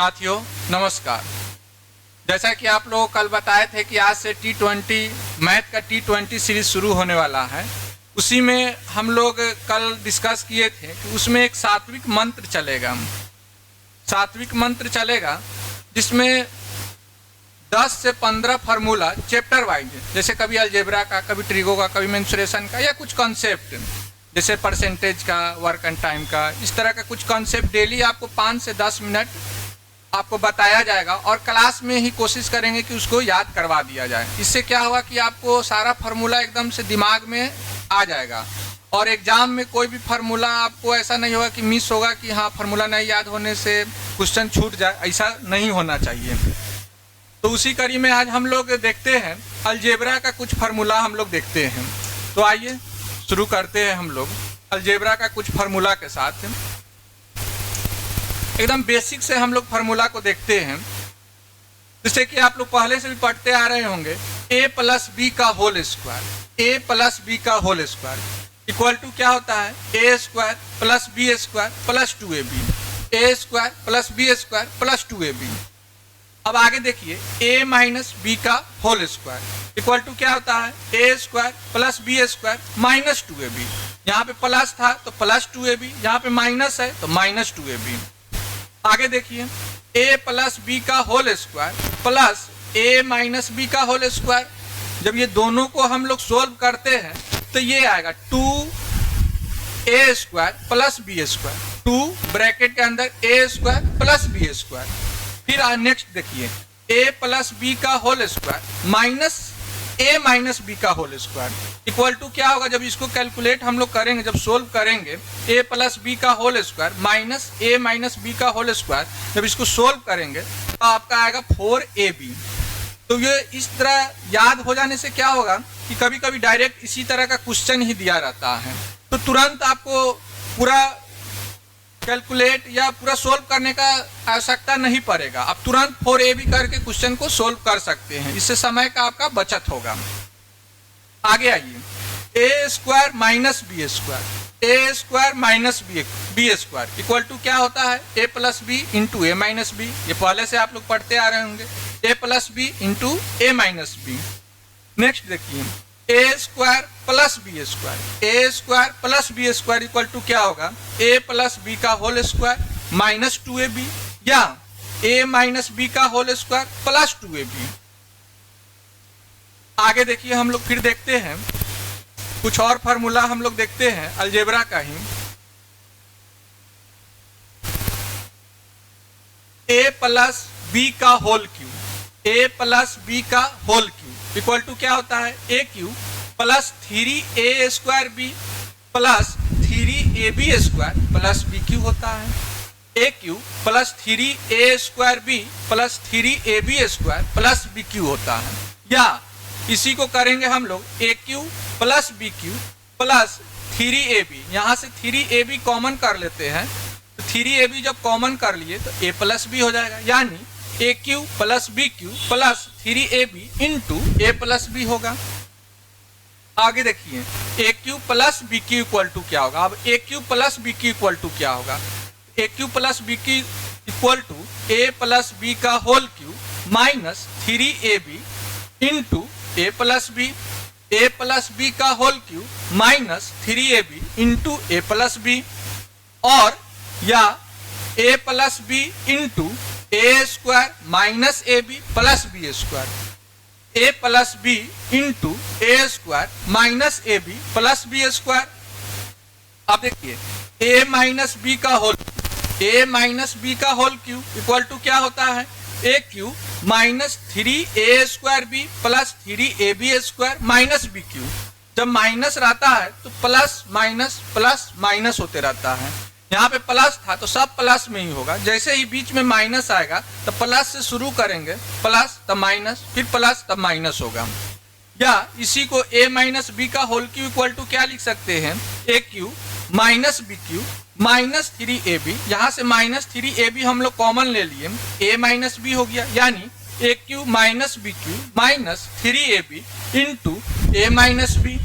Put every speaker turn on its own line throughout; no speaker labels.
साथियों नमस्कार। जैसा कि आप लोग कल बताए थे कि आज से T20 मैथ का T20 सीरीज शुरू होने वाला है, उसी में हम लोग कल डिस्कस किए थे कि उसमें एक सात्विक मंत्र चलेगा। सात्विक मंत्र चलेगा जिसमें 10 से 15 फार्मूला चैप्टर वाइज, जैसे कभी अलजेब्रा का, कभी ट्रिगो का, कभी मेंसुरेशन का, या कुछ कॉन्सेप्ट जैसे परसेंटेज का, वर्क एंड टाइम का, इस तरह का कुछ कॉन्सेप्ट डेली आपको 5 से 10 मिनट आपको बताया जाएगा और क्लास में ही कोशिश करेंगे कि उसको याद करवा दिया जाए। इससे क्या होगा कि आपको सारा फार्मूला एकदम से दिमाग में आ जाएगा और एग्जाम में कोई भी फार्मूला आपको ऐसा नहीं होगा कि मिस होगा कि हाँ फार्मूला नहीं याद होने से क्वेश्चन छूट जाए, ऐसा नहीं होना चाहिए। तो उसी कड़ी में आज हम लोग देखते हैं अलजेब्रा का कुछ फार्मूला हम लोग देखते हैं। तो आइए शुरू करते हैं हम लोग अलजेब्रा का कुछ फार्मूला के साथ। एकदम बेसिक से हम लोग फार्मूला को देखते हैं, जिससे कि आप लोग पहले से भी पढ़ते आ रहे होंगे। a प्लस बी का whole square, a plus b का होल स्क्वायर इक्वल टू क्या होता है, a square plus b square plus 2ab, a square plus b square plus 2ab। अब आगे देखिए a माइनस बी का होल स्क्वायर इक्वल टू क्या होता है, a square plus b square minus 2ab। यहाँ पे प्लस था तो प्लस 2ab, यहाँ पे माइनस है तो माइनस 2ab। आगे देखिए a प्लस बी का whole square plus a minus b का होल स्क्वायर। जब ये दोनों को हम लोग सोल्व करते हैं तो ये आएगा 2a square plus b square, 2 bracket के अंदर a square plus b square. फिर नेक्स्ट देखिए a प्लस बी का whole square minus a minus b का होल स्क्वायर इक्वल टू क्या होगा, जब इसको कैलकुलेट हम लोग करेंगे, जब सोल्व करेंगे a प्लस बी का whole square minus a minus b का होल स्क्वायर, जब इसको सोल्व करेंगे तो आपका आएगा 4ab। तो ये इस तरह याद हो जाने से क्या होगा कि कभी कभी डायरेक्ट इसी तरह का क्वेश्चन ही दिया रहता है, तो तुरंत आपको पूरा कैलकुलेट या पूरा सोल्व करने का आवश्यकता नहीं पड़ेगा। आप तुरंत 4ab करके क्वेश्चन को सोल्व कर सकते हैं, इससे समय का आपका बचत होगा। आगे आइए a square minus b square, a square minus b square equal to क्या होता है, a plus b into a minus b. ये पहले से आप लोग पढ़ते आ रहे होंगे, a plus b into a minus b. Next देखिए a square plus b square, a square plus b square equal to क्या होगा, a प्लस बी का होल स्क्वायर माइनस 2ab, या a माइनस बी का होल स्क्वायर प्लस 2ab। आगे देखिए हम लोग फिर देखते हैं कुछ और फार्मूला हम लोग देखते हैं अलजेब्रा का ही। a प्लस बी का whole cube, a plus b का होल क्यूब इक्वल टू क्या होता है, a cube plus 3a square b plus 3ab square plus b cube होता है। a cube plus 3a square b plus 3ab square plus b cube होता है। या इसी को करेंगे हम लोग a cube plus b cube plus 3ab, यहाँ से 3ab कॉमन कर लेते हैं, तो 3ab जब कॉमन कर लिए तो a प्लस b हो जाएगा, यानी a cube plus b cube plus 3ab into a plus b होगा। आगे देखिए a cube plus b cube equal to क्या होगा, अब a cube plus b cube equal to क्या होगा, a cube plus b cube equal to a plus b का whole cube minus 3ab into a plus b का whole cube minus 3ab into a plus b, और या a plus b into a square minus ab plus b square, a plus b into a square minus ab plus b square. अब देखिए a minus b का whole, a minus b का whole cube equal to क्या होता है, a cube minus 3a square b plus 3ab square minus b cube. जब minus रहता है तो प्लस माइनस होते रहता है। यहाँ पे प्लस था तो सब प्लस में ही होगा, जैसे ही बीच में माइनस आएगा तो प्लस से शुरू करेंगे, प्लस तब माइनस, फिर प्लस तब माइनस होगा। या इसी को a माइनस बी का होल क्यूब इक्वल टू क्या लिख सकते हैं, a cube minus b cube minus 3ab, यहाँ से माइनस 3ab हम लोग कॉमन ले लिए, a माइनस बी हो गया, यानी a cube minus b cube minus 3ab into a minus b.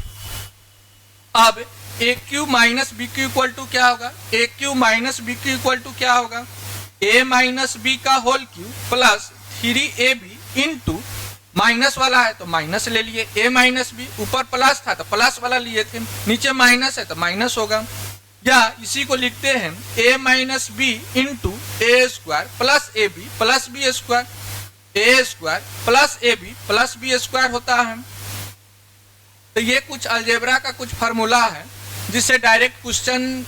अब a cube minus b cube equal to क्या होगा, a cube minus b cube equal to क्या होगा, a माइनस बी का whole cube plus 3ab into minus वाला है तो minus ले लिए, a माइनस बी, ऊपर प्लस था तो प्लस वाला लिए थे, नीचे माइनस है तो माइनस होगा। या इसी को लिखते हैं a minus b into a square plus a b plus b square, a square plus a b plus b square होता है। तो ये कुछ अलजेब्रा का कुछ फार्मूला है जिससे डायरेक्ट क्वेश्चन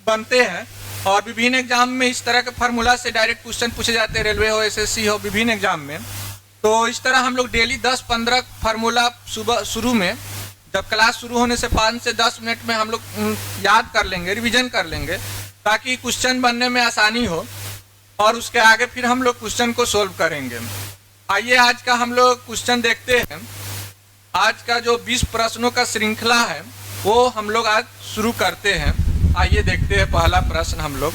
बनते हैं और विभिन्न एग्जाम में इस तरह के फार्मूला से डायरेक्ट क्वेश्चन पूछे जाते हैं, रेलवे हो, एसएससी हो, विभिन्न एग्जाम में। तो इस तरह हम लोग डेली 10-15 फार्मूला सुबह शुरू में, जब क्लास शुरू होने से 5 से 10 मिनट में हम लोग याद कर लेंगे, रिवीजन कर लेंगे, ताकि क्वेश्चन बनने में आसानी हो और उसके आगे फिर हम लोग क्वेश्चन को सोल्व करेंगे। आइए आज का हम लोग क्वेश्चन देखते हैं। आज का जो 20 प्रश्नों का श्रृंखला है वो हम लोग आज शुरू करते हैं। आइए देखते हैं पहला प्रश्न हम लोग।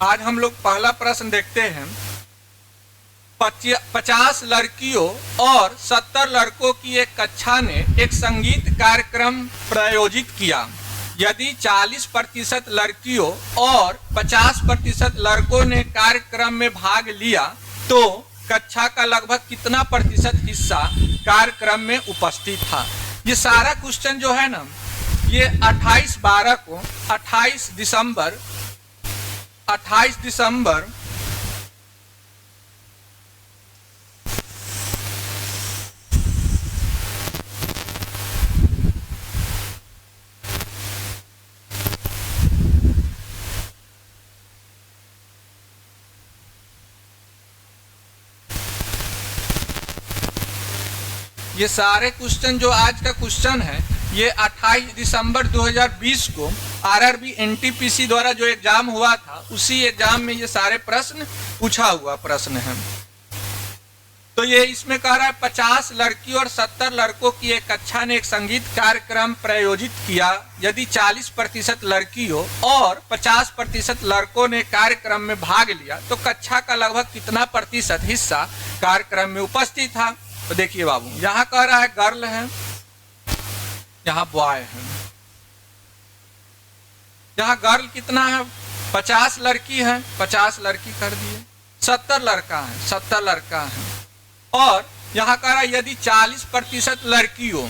आज हम लोग पहला प्रश्न देखते हैं। 50 लड़कियों और 70 लड़कों की एक कक्षा ने एक संगीत कार्यक्रम प्रायोजित किया। यदि 40% लड़कियों और 50% लड़कों ने कार्यक्रम में भाग लिया तो कक्षा का लगभग कितना प्रतिशत हिस्सा कार्यक्रम में उपस्थित था। ये सारा क्वेश्चन जो है ना, ये 28/12 को 28 दिसंबर ये सारे क्वेश्चन जो आज का क्वेश्चन है ये 28 दिसंबर 2020 को आरआरबी एनटीपीसी द्वारा जो एग्जाम हुआ था उसी एग्जाम में ये सारे प्रश्न पूछा हुआ प्रश्न है। तो ये इसमें कह रहा है 50 लड़की और 70 लड़कों की एक कक्षा ने एक संगीत कार्यक्रम प्रायोजित किया। यदि 40% लड़कियों और 50% लड़कों ने कार्यक्रम में भाग लिया तो कक्षा का लगभग कितना प्रतिशत हिस्सा कार्यक्रम में उपस्थित था। तो देखिए बाबू, यहाँ कह रहा है गर्ल है, यहाँ बॉय है। यहाँ गर्ल कितना है, 50 लड़की है, 50 लड़की कर दिए, 70 लड़का है, 70 लड़का है। और यहाँ कह रहा है यदि 40% लड़कियों,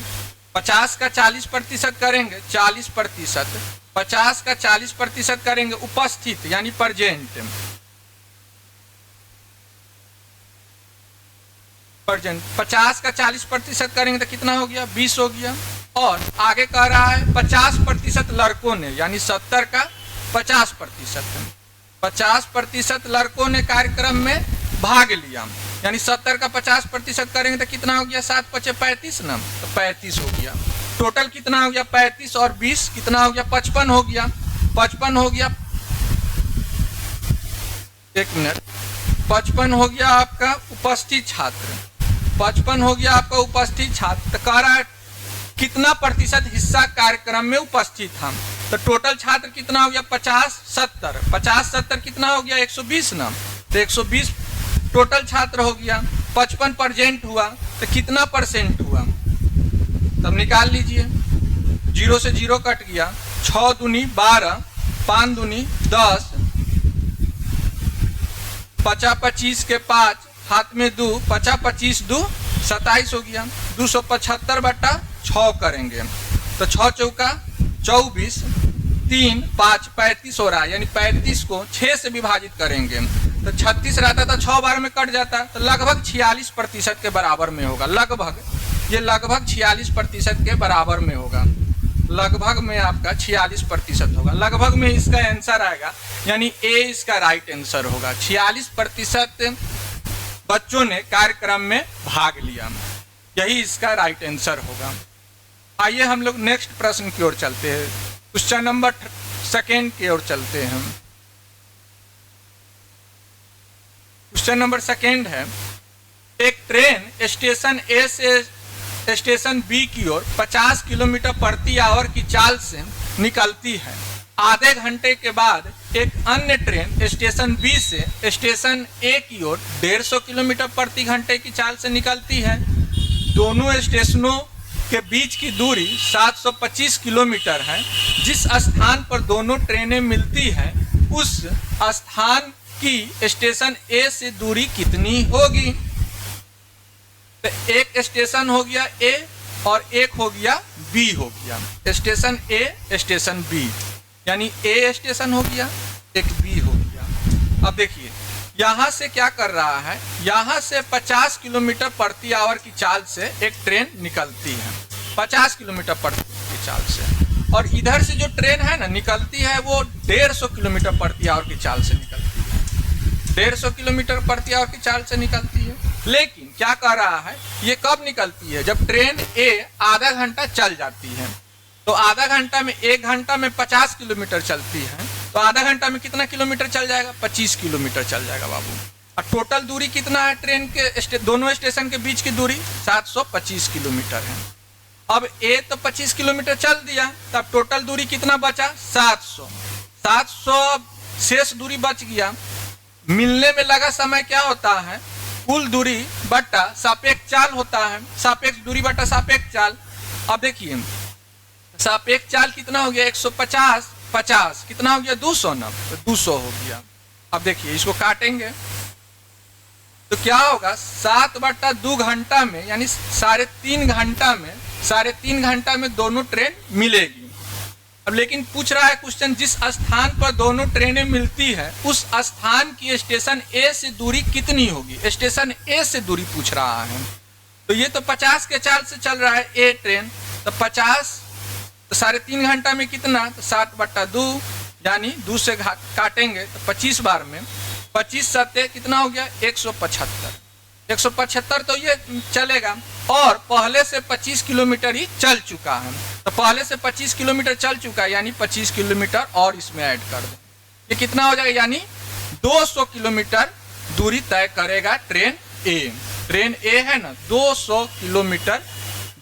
50 का 40% करेंगे 40%, 50 का 40% करेंगे उपस्थित यानी प्रेजेंट, 50 का 40% करेंगे तो कितना हो गया, 20 हो गया। और आगे कह रहा है 50% लड़कों ने, यानी 70 का 50%, 50% लड़कों ने कार्यक्रम में भाग लिया, यानी 70 का 50% करेंगे तो कितना हो गया, 7×5 = 35 ना, तो 35 हो गया। टोटल कितना हो गया, 35 और 20 कितना हो गया, 55 हो गया। 55 हो गया, एक मिनट, 55 हो गया आपका उपस्थित छात्र, 55 हो गया आपका उपस्थित छात्र। तो कह रहा है कितना प्रतिशत हिस्सा कार्यक्रम में उपस्थित था। तो टोटल छात्र कितना हो गया, 50-70, 50-70 कितना हो गया, 120 ना, तो 120 टोटल छात्र हो गया। 55 प्रेजेंट हुआ तो कितना परसेंट हुआ, तब निकाल लीजिए। 0 से 0 कट गया, 6 दूनी 12, 5 दूनी 10, 50-25 के 5, हाथ में 2, 50-25 2 27 हो गया। 275/6 करेंगे तो 6 चौका 24, 3 5 35 हो रहा है, यानी 35 को 6 से विभाजित करेंगे तो 36 रहता था, 6 बार में कट जाता, तो लगभग 46% के बराबर में होगा। लगभग, ये लगभग 46% के बराबर में होगा। लगभग में आपका 46% होगा। लगभग में इसका आंसर आएगा, यानी ए इसका राइट आंसर होगा। 46% बच्चों ने कार्यक्रम में भाग लिया, यही इसका राइट आंसर होगा। आइए हम लोग नेक्स्ट प्रश्न की ओर चलते हैं, क्वेश्चन नंबर 2 की ओर चलते हैं। क्वेश्चन नंबर 2 है, एक ट्रेन स्टेशन ए से स्टेशन बी की ओर 50 किलोमीटर प्रति आवर की चाल से निकलती है। आधे घंटे के बाद एक अन्य ट्रेन स्टेशन बी से स्टेशन ए की ओर 150 किलोमीटर प्रति घंटे की चाल से निकलती है। दोनों स्टेशनों के बीच की दूरी 725 किलोमीटर है। जिस स्थान पर दोनों ट्रेनें मिलती हैं उस स्थान की स्टेशन ए से दूरी कितनी होगी? तो एक स्टेशन हो गया ए और एक हो गया बी हो गया। स्टेशन ए स्टेशन बी, यानी ए स्टेशन हो गया, एक बी हो गया। अब देखिए यहाँ से क्या कर रहा है, यहाँ से 50 किलोमीटर प्रति आवर की चाल से एक ट्रेन निकलती है, 50 किलोमीटर प्रति की चाल से, और इधर से जो ट्रेन है ना निकलती है वो 150 किलोमीटर प्रति आवर की चाल से निकलती है, 150 किलोमीटर प्रति आवर की चाल से निकलती है। लेकिन क्या कह रहा है, ये कब निकलती है? जब ट्रेन ए आधा घंटा चल जाती है। तो आधा घंटा में, 1 घंटा में 50 किलोमीटर चलती है, तो आधा घंटा में कितना किलोमीटर चल जाएगा? 25 किलोमीटर चल जाएगा बाबू। और टोटल दूरी कितना है ट्रेन के दोनों स्टेशन के बीच की दूरी? 725 किलोमीटर है। अब ए तो 25 किलोमीटर चल दिया, तब टोटल दूरी कितना बचा? 700। 700 शेष दूरी बच गया। मिलने में लगा समय क्या होता है? कुल दूरी बटा सापेक्ष चाल होता है, सापेक्ष दूरी बटा सापेक्ष चाल। अब देखिए सापेक्ष चाल कितना हो गया? 150, 50 कितना हो गया? 200 ना, तो 200 हो गया। अब देखिए इसको काटेंगे तो क्या होगा? 7/2 घंटा में, यानी 3.5 घंटा में, 3.5 घंटा में दोनों ट्रेन मिलेगी। अब लेकिन पूछ रहा है क्वेश्चन, जिस स्थान पर दोनों ट्रेनें मिलती है उस स्थान की स्टेशन ए से दूरी कितनी होगी? स्टेशन ए से दूरी पूछ रहा है। तो ये तो 50 के चाल से चल रहा है ए ट्रेन, तो 50 तो 3.5 घंटा में कितना? तो 7/2, यानी 2 से काटेंगे तो 25 बार में 25 सत्ते कितना हो गया? 175। 175 तो ये चलेगा, और पहले से 25 किलोमीटर ही चल चुका है, तो पहले से 25 किलोमीटर चल चुका है, यानी 25 किलोमीटर और इसमें ऐड कर दें। ये कितना हो जाएगा? यानी 200 किलोमीटर दूरी तय करेगा ट्रेन ए। ट्रेन ए है ना, 200 किलोमीटर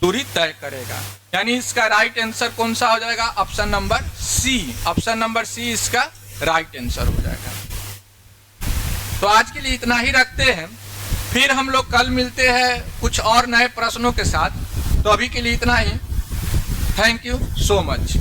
दूरी तय करेगा। यानी इसका राइट आंसर कौन सा हो जाएगा? Option number C. Option number C इसका राइट आंसर हो जाएगा। तो आज के लिए इतना ही रखते हैं, फिर हम लोग कल मिलते हैं कुछ और नए प्रश्नों के साथ। तो अभी के लिए इतना ही। Thank you so much.